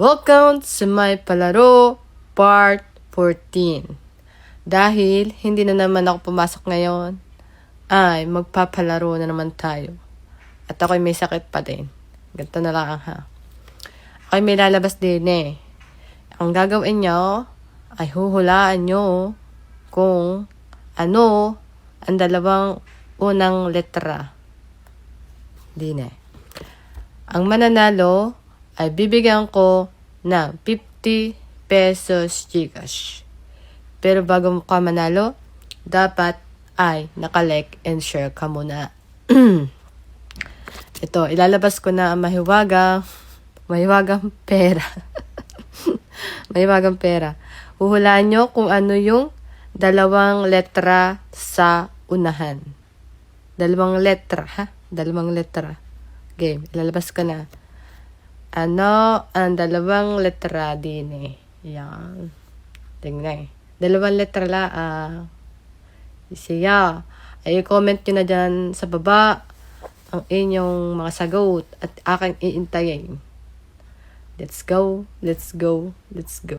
Welcome to my palaro part 14. Dahil hindi na naman ako pumasok ngayon, ay magpapalaro na naman tayo. At ako'y may sakit pa din. Ganito na lang ha. Ako'y may lalabas din eh. Ang gagawin nyo ay huhulaan nyo kung ano ang dalawang unang letra. Din eh. Ang mananalo ay bibigyan ko ng 50 pesos Gcash. Pero bago ka manalo, dapat ay naka-like and share ka muna. Ito, ilalabas ko na ang mahiwagang pera. Mahiwagang pera. Huhulaan nyo kung ano yung dalawang letra sa unahan. Dalawang letra, ha? Dalawang letra. Game, ilalabas ko na. Ano ang dalawang letra din eh? Yan. Tingnan eh. Dalawang letra lang. Siya. Ay, comment nyo na dyan sa baba ang inyong mga sagot at aking iintayin. Let's go, let's go, let's go.